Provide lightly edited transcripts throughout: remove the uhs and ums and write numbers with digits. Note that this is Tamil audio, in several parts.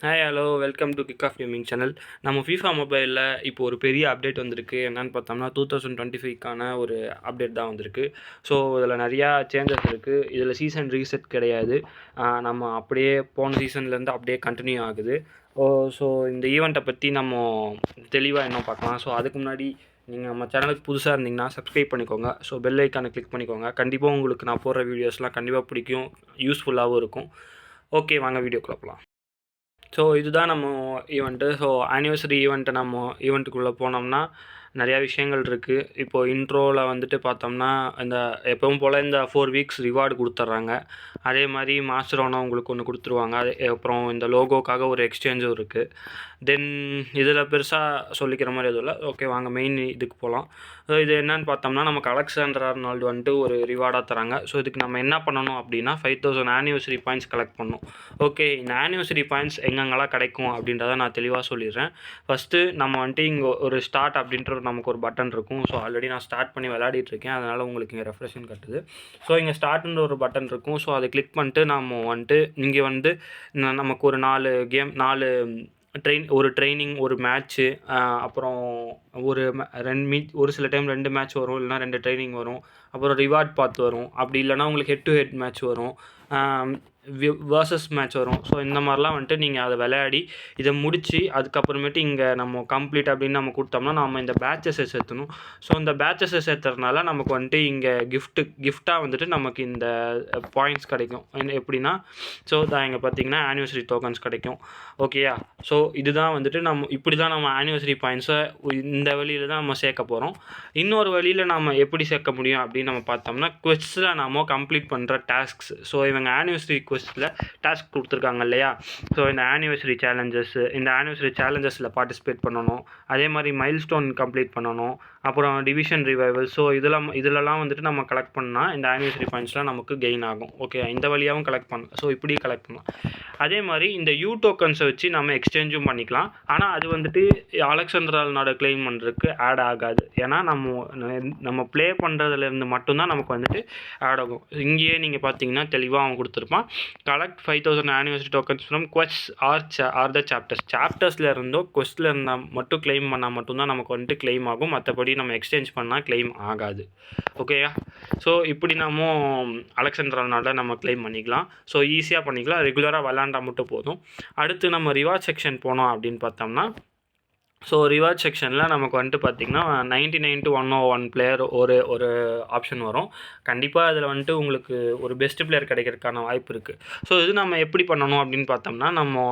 Hi hello welcome to kick of gaming channel. நம்ம FIFA மொபைலில் இப்போ ஒரு பெரிய அப்டேட் வந்திருக்கு. என்னென்னு பார்த்தோம்னா 2025க்கான ஒரு அப்டேட் தான் வந்திருக்கு. ஸோ இதில் நிறையா சேஞ்சஸ் இருக்குது. இதில் சீசன் ரீசெட் கிடையாது. நம்ம அப்படியே போன சீசன்லேருந்து அப்படியே கண்டினியூ ஆகுது. ஸோ இந்த ஈவெண்ட்டை பற்றி நம்ம தெளிவாக இன்னும் பார்க்கலாம். ஸோ அதுக்கு முன்னாடி நீங்கள் நம்ம சேனலுக்கு புதுசாக இருந்தீங்கன்னா சப்ஸ்கிரைப் பண்ணிக்கோங்க. ஸோ பெல் ஐக்கானை கிளிக் பண்ணிக்கோங்க. கண்டிப்பாக உங்களுக்கு நான் போடுற வீடியோஸ்லாம் கண்டிப்பாக பிடிக்கும், யூஸ்ஃபுல்லாகவும் இருக்கும். ஓகே, வாங்க வீடியோக்குள்ள போகலாம். ஸோ இதுதான் நம்ம ஈவெண்ட்டு. ஸோ ஆனிவர்சரி ஈவெண்ட்டை நம்ம ஈவெண்ட்டுக்குள்ளே போனோம்னா நிறையா விஷயங்கள் இருக்குது. இப்போது இன்ட்ரோவில் வந்துட்டு பார்த்தோம்னா இந்த எப்பவும் போல் இந்த 4 வீக்ஸ் ரிவார்டு கொடுத்துட்றாங்க. அதே மாதிரி மாஸ்டர் ஓனா உங்களுக்கு ஒன்று கொடுத்துருவாங்க. அப்புறம் இந்த லோகோக்காக ஒரு எக்ஸ்சேஞ்சும் இருக்குது. தென் இதில் பெருசாக சொல்லிக்கிற மாதிரி எதுவும் இல்லை. ஓகே, வாங்க மெயின் இதுக்கு போகலாம். இது என்னன்னு பார்த்தோம்னா நமக்கு அலெக்சாண்டர் ஆர்னால்டு வந்துட்டு ஒரு ரிவார்டாக தராங்க. ஸோ இதுக்கு நம்ம என்ன பண்ணணும் அப்படின்னா 5000 ஆனிவர்சரி பாயிண்ட்ஸ் கலெக்ட் பண்ணணும். ஓகே, இந்த ஆனிவர்சரி பாயிண்ட்ஸ் எங்கெங்கெல்லாம் கிடைக்கும் அப்படின்றத நான் தெளிவாக சொல்லிடுறேன். ஃபஸ்ட்டு நம்ம வந்துட்டு இங்கே ஒரு ஸ்டார்ட் அப்படின்ற நமக்கு ஒரு பட்டன் இருக்கும். ஸோ ஆல்ரெடி நான் ஸ்டார்ட் பண்ணி விளையாடிட்டுருக்கேன், அதனால் உங்களுக்கு இங்கே ரெஃப்ரெஷன் கட்டுது. ஸோ இங்கே ஸ்டார்ட்ன்ற ஒரு பட்டன் இருக்கும். ஸோ அதை கிளிக் பண்ணிட்டு நம்ம வந்துட்டு இங்கே வந்து நமக்கு ஒரு 4 ஒரு ட்ரைனிங், ஒரு மேட்ச்சு, அப்புறம் ஒரு சில டைம் 2 மேட்ச் வரும், இல்லைனா 2 ட்ரைனிங் வரும். அப்புறம் ரிவார்ட் பார்த்து வரும். அப்படி இல்லைனா உங்களுக்கு ஹெட் டு ஹெட் மேட்ச் வரும், வர்சஸ் மேட்ச் வரும். ஸோ இந்த மாதிரிலாம் வந்துட்டு நீங்கள் அதை விளையாடி இதை முடித்து அதுக்கப்புறமேட்டு இங்கே நம்ம கம்ப்ளீட் அப்படின்னு நம்ம கொடுத்தோம்னா நம்ம இந்த பேட்சஸை சேர்த்தணும். ஸோ இந்த பேட்சஸை சேர்த்துறதுனால நமக்கு வந்துட்டு இங்கே கிஃப்டாக வந்துட்டு நமக்கு இந்த பாயிண்ட்ஸ் கிடைக்கும். எப்படின்னா ஸோ இங்கே பார்த்தீங்கன்னா ஆனிவர்சரி டோக்கன்ஸ் கிடைக்கும். ஓகேயா? ஸோ இதுதான் வந்துட்டு இப்படி தான் நம்ம ஆனிவர்சரி பாயிண்ட்ஸை இந்த வழியில் தான் நம்ம சேர்க்க போகிறோம். இன்னொரு வழியில் நம்ம எப்படி சேர்க்க முடியும் அப்படின்னு நம்ம பார்த்தோம்னா குவெஸ்ட்டில் நம்ம கம்ப்ளீட் பண்ணுற டாஸ்க்ஸ். ஸோ இவங்க ஆனிவர்சரி குவெஸ்ட்டில் டாஸ்க் கொடுத்துருக்காங்க இல்லையா? ஸோ இந்த ஆனிவர்சரி சேலஞ்சஸில் பார்ட்டிசிபேட் பண்ணணும். அதே மாதிரி மைல்ஸ்டோன் கம்ப்ளீட் பண்ணணும். அப்புறம் டிவிஷன் ரிவைவல். ஸோ இதிலலாம் வந்துட்டு நம்ம கலெக்ட் பண்ணால் இந்த ஆனிவர்சரி பாயிண்ட்ஸ்லாம் நமக்கு கெயின் ஆகும். ஓகே, இந்த வழியாகவும் கலெக்ட் பண்ணலாம். ஸோ இப்படி கலெக்ட் பண்ணலாம். அதே மாதிரி இந்த டோக்கன்ஸை வச்சு நம்ம எக்ஸ்சேஞ்சும் பண்ணிக்கலாம். ஆனால் அது வந்துட்டு அலெக்சாண்டர் ஆர்னால்டை கிளைம் பண்ணுறதுக்கு ஆட் ஆகாது. ஏன்னா நம்ம ப்ளே பண்ணுறதுலேருந்து மட்டும்தான் நமக்கு வந்துட்டு ஆட் ஆகும். இங்கேயே நீங்கள் பார்த்தீங்கன்னா தெளிவாக அவன் கொடுத்துருப்பான். Collect 5000 anniversary tokens from quest or the சாப்டர்ஸில் இருந்தோ குவெஸ்ட்டில் இருந்தால் மட்டும் கிளைம் பண்ணால் மட்டும்தான் நமக்கு வந்துட்டு கிளைம் ஆகும். மற்றபடி நம்ம எக்ஸ்சேஞ்ச் பண்ணால் கிளைம் ஆகாது. ஓகேயா? ஸோ இப்படி நம்ம அலெக்சாண்டர் ஆர்னால்டை நம்ம கிளைம் பண்ணிக்கலாம். ஸோ ஈஸியாக பண்ணிக்கலாம். ரெகுலராக விளாண்டா மட்டும் போதும். அடுத்து நம்ம ரிவார்ட் செக்ஷன் போனோம் அப்படின்னு பார்த்தோம்னா ஸோ ரிவார்ட் செக்ஷனில் நமக்கு வந்துட்டு பார்த்திங்கன்னா 99 to 101 பிளேயர் ஒரு ஆப்ஷன் வரும். கண்டிப்பாக அதில் வந்துட்டு உங்களுக்கு ஒரு பெஸ்ட் பிளேயர் கிடைக்கிறதுக்கான வாய்ப்பு இருக்குது. ஸோ இது நம்ம எப்படி பண்ணணும் அப்படின்னு பார்த்தோம்னா நம்ம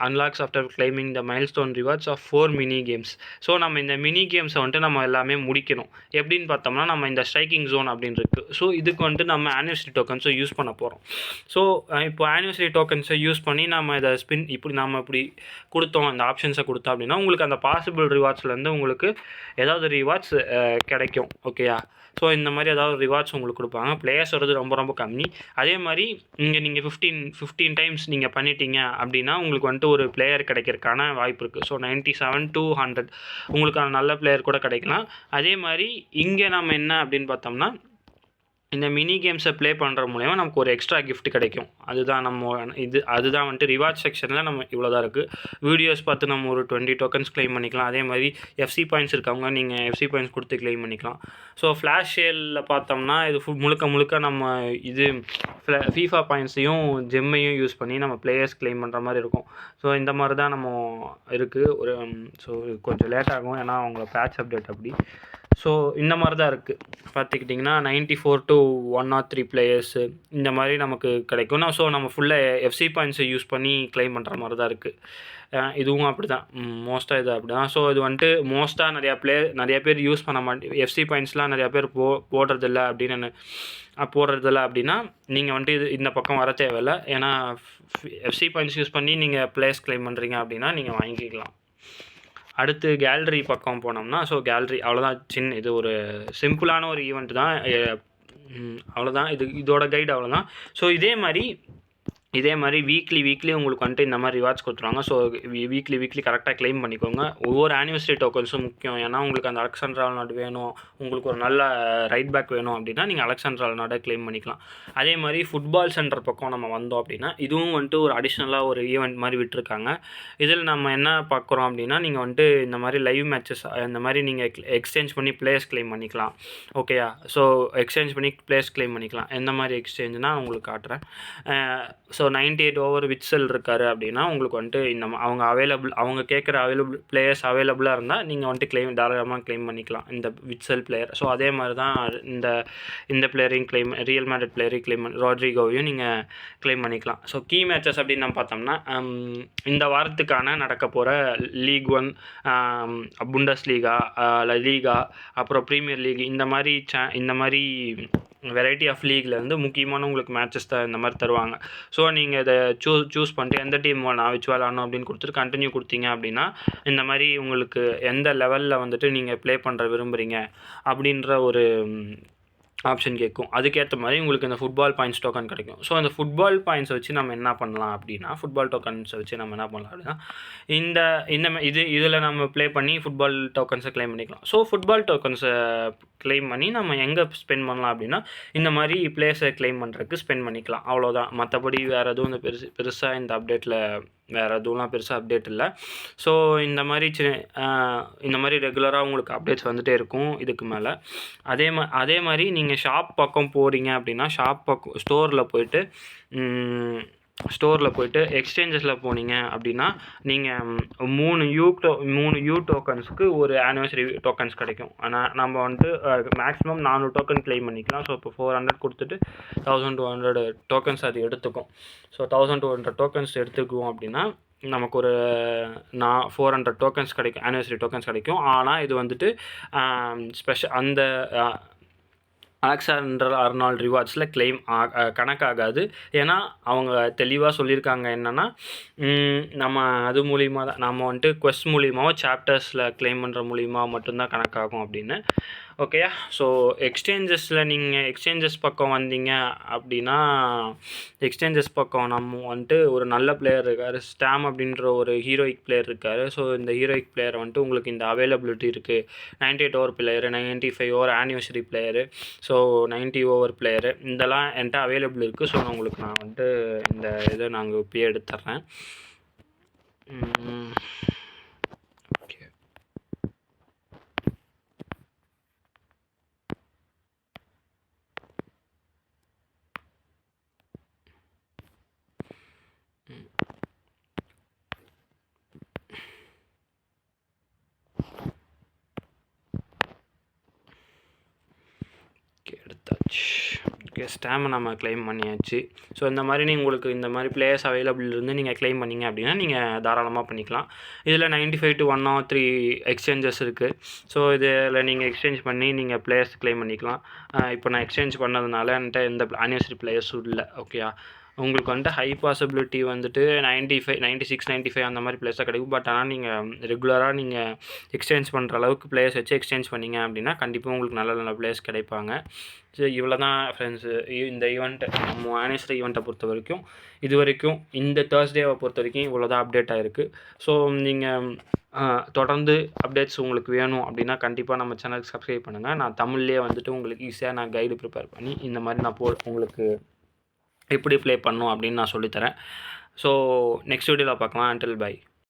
unlocks after claiming the milestone rewards of 4 mini games. So நம்ம இந்த மினி கேம்ஸை வந்துட்டு நம்ம எல்லாமே முடிக்கணும். எப்படின்னு பார்த்தோம்னா நம்ம இந்த ஸ்ட்ரைக்கிங் ஜோன் அப்படின்னு இருக்குது. ஸோ இதுக்கு வந்துட்டு நம்ம ஆனிவர்சரி டோக்கன்ஸை யூஸ் பண்ண போகிறோம். ஸோ இப்போ ஆனிவர்சரி டோக்கன்ஸை யூஸ் பண்ணி நம்ம இதை இப்படி கொடுத்தோம், இந்த ஆப்ஷன்ஸை கொடுத்தோம் அப்படின்னா உங்களுக்கு அந்த பாசிபிள் ரிவார்ட்ஸ்லேருந்து உங்களுக்கு ஏதாவது ரிவார்ட்ஸ் கிடைக்கும். ஓகேயா? ஸோ இந்த மாதிரி ஏதாவது ரிவார்ட்ஸ் உங்களுக்கு கொடுப்பாங்க. பிளேயர்ஸ் வரது ரொம்ப ரொம்ப கம்மி. அதே மாதிரி இங்கே நீங்கள் 15 டைம்ஸ் நீங்கள் பண்ணிட்டீங்க அப்படின்னா உங்களுக்கு வந்துட்டு ஒரு பிளேயர் கிடைக்கிறதுக்கான வாய்ப்பு இருக்குது. ஸோ 97 to 100 உங்களுக்கான நல்ல பிளேயர் கூட கிடைக்கலாம். அதே மாதிரி இங்கே நம்ம என்ன அப்படின்னு பார்த்தோம்னா இந்த மினி கேம்ஸை ப்ளே பண்ணுற மூலயமா நமக்கு ஒரு எக்ஸ்ட்ரா கிஃப்ட் கிடைக்கும். அதுதான் அதுதான் வந்துட்டு ரிவார்ட் செக்ஷனில் நம்ம இவ்வளோ தான் இருக்குது. வீடியோஸ் பார்த்து நம்ம ஒரு 20 டோக்கன்ஸ் கிளைம் பண்ணிக்கலாம். அதே மாதிரி எஃப்சி பாயிண்ட்ஸ் இருக்கவங்க நீங்கள் எஃப்சி பாயிண்ட்ஸ் கொடுத்து கிளைம் பண்ணிக்கலாம். ஸோ ஃப்ளாஷ் சேலில் பார்த்தோம்னா இது முழுக்க நம்ம இது FIFA பாயிண்ட்ஸையும் ஜெம்மையும் யூஸ் பண்ணி நம்ம பிளேயர்ஸ் கிளைம் பண்ணுற மாதிரி இருக்கும். ஸோ இந்த மாதிரி தான் நம்ம இருக்குது. ஸோ கொஞ்சம் லேட் ஆகும், ஏன்னா அவங்கள பேட்ச் அப்டேட் அப்படி. ஸோ இந்த மாதிரி தான் இருக்குது. பார்த்துக்கிட்டிங்கன்னா 94 to 103 பிளேயர்ஸு இந்த மாதிரி நமக்கு கிடைக்கும். ஸோ நம்ம ஃபுல்லாக எஃப்சி பாயிண்ட்ஸை யூஸ் பண்ணி கிளைம் பண்ணுற மாதிரி தான் இருக்குது. இதுவும் அப்படி தான், மோஸ்ட்டாக இது அப்படி தான். ஸோ இது வந்துட்டு மோஸ்ட்டாக நிறையா பேர் யூஸ் பண்ண எஃப்சி பாயிண்ட்ஸ்லாம் நிறையா பேர் போடுறதில்ல அப்படின்னா நீங்கள் வந்துட்டு இந்த பக்கம் வர தேவையில்லை. ஏன்னா எஃப்சி பாயிண்ட்ஸ் யூஸ் பண்ணி நீங்கள் பிளேஸ் கிளைம் பண்ணுறீங்க அப்படின்னா நீங்கள் வாங்கிக்கலாம். அடுத்து கேலரி பக்கம் போனோம்னா ஸோ கேலரி அவ்வளோதான். இது ஒரு சிம்பிளான ஒரு ஈவெண்ட் தான். அவ்வளோதான். இதோட கைடு அவ்வளோதான். ஸோ இதே மாதிரி இதே மாதிரி வீக்லி உங்களுக்கு வந்துட்டு இந்த மாதிரி ரிவார்ட்ஸ் கொடுத்துருவாங்க. ஸோ வீக்லி கரெக்டாக க்ளைம் பண்ணிக்கோங்க. ஒவ்வொரு ஆனிவர்சரி டோக்கன்ஸும் முக்கியம். ஏன்னா உங்களுக்கு அந்த அலெக்சாண்டர் ஆர்னால்டு வேணும், உங்களுக்கு ஒரு நல்ல ரைட் பேக் வேணும் அப்படின்னா நீங்கள் அலெக்சாண்டர் ஆர்னால்டை க்ளைம் பண்ணிக்கலாம். அதே மாதிரி ஃபுட்பால் சென்டர் பக்கம் நம்ம வந்தோம் அப்படின்னா இதுவும் வந்துட்டு ஒரு அடிஷ்னலாக ஒரு ஈவெண்ட் மாதிரி விட்டுருக்காங்க. இதில் நம்ம என்ன பார்க்குறோம் அப்படின்னா நீங்கள் வந்துட்டு இந்த மாதிரி லைவ் மேட்சஸ் இந்த மாதிரி நீங்கள் எக்ஸ்சேஞ்ச் பண்ணி பிளேயர்ஸ் க்ளைம் பண்ணிக்கலாம். ஓகேயா? ஸோ எக்ஸ்சேஞ்ச் பண்ணி பிளேயர்ஸ் க்ளைம் பண்ணிக்கலாம். எந்த மாதிரி எக்ஸ்சேஞ்சுனா உங்களுக்கு காட்டுறேன். ஸோ 98 ஓவர் விட்சல் இருக்கார் அப்படின்னா உங்களுக்கு வந்துட்டு அவங்க கேட்குற பிளேயர்ஸ் அவைலபிளாக இருந்தால் நீங்கள் வந்துட்டு தாராளமாக க்ளைம் பண்ணிக்கலாம் இந்த விட்சல் பிளேயர். ஸோ அதே மாதிரி தான் இந்த பிளேயரையும் ரியல் மேட்ரிட் பிளேயரையும் க்ளைம் ராட்ரிகோவையும் நீங்கள் க்ளைம் பண்ணிக்கலாம். ஸோ கீ மேட்சஸ் அப்படின்னு நம்ம பார்த்தோம்னா இந்த வாரத்துக்கான நடக்க போகிற லீக் 1, புண்டஸ் லீகா, லீகா, அப்புறம் ப்ரீமியர் லீக் இந்த மாதிரி வெரைட்டி ஆஃப் லீக்லேருந்து முக்கியமான உங்களுக்கு மேட்சஸ் தான் இந்த மாதிரி தருவாங்க. ஸோ நீங்கள் இதை சூஸ் பண்ணிட்டு எந்த டீம் நான் வச்சு விளாடணும் அப்படின்னு கொடுத்துட்டு கண்டினியூ கொடுத்தீங்க அப்படின்னா இந்த மாதிரி உங்களுக்கு எந்த லெவலில் வந்துட்டு நீங்கள் ப்ளே பண்ணுற விரும்புகிறீங்க அப்படின்ற ஒரு ஆப்ஷன் கேட்கும். அதுக்கேற்ற மாதிரி உங்களுக்கு இந்த ஃபுட்பால் பாயிண்ட்ஸ் டோக்கன் கிடைக்கும். ஸோ அந்த ஃபுட்பால் பாயிண்ட்ஸை வச்சு நம்ம என்ன பண்ணலாம் அப்படின்னா ஃபுட்பால் டோக்கன்ஸை வச்சு நம்ம என்ன பண்ணலாம் அப்படின்னா இதில் நம்ம ப்ளே பண்ணி ஃபுட்பால் டோக்கன்ஸை க்ளைம் பண்ணிக்கலாம். ஸோ ஃபுட்பால் டோக்கன்ஸை க்ளைம் பண்ணி நம்ம எங்கே ஸ்பெண்ட் பண்ணலாம் அப்படின்னா இந்த மாதிரி பிளேஸை க்ளைம் பண்ணுறதுக்கு ஸ்பெண்ட் பண்ணிக்கலாம். அவ்வளோதான். மற்றபடி வேறு எதுவும் இந்த பெருசாக இந்த அப்டேட்டில் வேறு எதுவும்லாம் பெருசாக அப்டேட் இல்லை. ஸோ இந்த மாதிரி ரெகுலராக உங்களுக்கு அப்டேட்ஸ் வந்துகிட்டே இருக்கும் இதுக்கு மேலே. அதே மாதிரி நீங்கள் ஷாப் பக்கம் போகிறீங்க அப்படின்னா ஷாப் பக்கம் ஸ்டோரில் போயிட்டு எக்ஸ்சேஞ்சஸில் போனீங்க அப்படின்னா நீங்கள் 3 யூ டோக்கன்ஸுக்கு ஒரு ஆனிவர்சரி டோக்கன்ஸ் கிடைக்கும். ஆனால் நம்ம வந்துட்டு மேக்ஸிமம் 400 டோக்கன் க்ளைம் பண்ணிக்கலாம். ஸோ இப்போ 400 கொடுத்துட்டு 1200 டோக்கன்ஸ் அது எடுத்துக்கும். ஸோ 1200 டோக்கன்ஸ் எடுத்துக்குவோம் அப்படின்னா நமக்கு ஒரு 400 டோக்கன்ஸ் கிடைக்கும், ஆனிவர்சரி டோக்கன்ஸ் கிடைக்கும். ஆனால் இது வந்துட்டு அந்த அலெக்சாண்டர் ஆர்னால்ட் ரிவார்ட்ஸில் க்ளைம் கணக்காகாது. ஏன்னா அவங்க தெளிவாக சொல்லியிருக்காங்க என்னென்னா நம்ம அது மூலிமா தான் நம்ம வந்துட்டு குவெஸ்ட் மூலியமாக சாப்டர்ஸில் க்ளைம் பண்ணுற மூலிமா மட்டும்தான் கணக்காகும் அப்படின்னு. ஓகேயா? ஸோ நீங்கள் எக்ஸ்சேஞ்சஸ் பக்கம் வந்தீங்க அப்படின்னா எக்ஸ்சேஞ்சஸ் பக்கம் நம்ம வந்துட்டு ஒரு நல்ல பிளேயர் இருக்கார், ஸ்டாம் அப்படின்ற ஒரு ஹீரோயிக் பிளேயர் இருக்கார். ஸோ இந்த ஹீரோயிக் பிளேயர் வந்துட்டு உங்களுக்கு இந்த அவைலபிலிட்டி இருக்குது. 98 over player, 95 over anniversary player, so 90 over player இதெல்லாம் என்கிட்ட அவைலபிள் இருக்குது. ஸோ நான் வந்துட்டு இந்த இதை நாங்கள் இப்பயே எடுத்துட்றேன். எடுத்தாச்சு. ஓகே, ஸ்டாமை நம்ம க்ளைம் பண்ணியாச்சு. ஸோ இந்த மாதிரி உங்களுக்கு இந்த மாதிரி பிளேயர்ஸ் அவைலபிள் இருந்து நீங்கள் க்ளைம் பண்ணிங்க அப்படின்னா நீங்கள் தாராளமாக பண்ணிக்கலாம். இதில் 95 to 103 எக்ஸ்சேஞ்சஸ் இருக்குது. ஸோ இதில் நீங்கள் எக்ஸ்சேஞ்ச் பண்ணி நீங்கள் பிளேயர்ஸ் க்ளைம் பண்ணிக்கலாம். இப்போ நான் எக்ஸ்சேஞ்ச் பண்ணதுனால என்கிட்ட எந்த ஆனிவர்சரி பிளேயர்ஸும் இல்லை. ஓகேயா? உங்களுக்கு வந்துட்டு ஹை பாசிபிலிட்டி வந்துட்டு 95, 96, 95 அந்த மாதிரி பிளேயர்ஸாக கிடைக்கும். பட் ஆனால் நீங்கள் ரெகுலராக நீங்கள் எக்ஸ்சேஞ்ச் பண்ணுற அளவுக்கு பிளேயர்ஸ் வச்சு எக்ஸ்சேஞ்ச் பண்ணிங்க அப்படின்னா கண்டிப்பாக உங்களுக்கு நல்ல பிளேயர்ஸ் கிடைப்பாங்க. ஸோ இவ்வளோ தான் ஃப்ரெண்ட்ஸு இந்த ஈவெண்ட் நம்ம ஆனிவர்சரி ஈவெண்ட்டை பொறுத்த வரைக்கும் இந்த தேர்ஸ்டேவை பொறுத்த வரைக்கும் இவ்வளோ தான் அப்டேட் ஆகிருக்கு. ஸோ நீங்கள் தொடர்ந்து அப்டேட்ஸ் உங்களுக்கு வேணும் அப்படின்னா கண்டிப்பாக நம்ம சேனலுக்கு சப்ஸ்கிரைப் பண்ணுங்கள். நான் தமிழ்லேயே வந்துட்டு உங்களுக்கு ஈஸியாக நான் கைடு ப்ரிப்பேர் பண்ணி இந்த மாதிரி நான் உங்களுக்கு எப்படி ப்ளே பண்ணணும் அப்படின்னு நான் சொல்லித்தரேன். ஸோ நெக்ஸ்ட் வீடியோவில் பார்க்கலாம். Until by.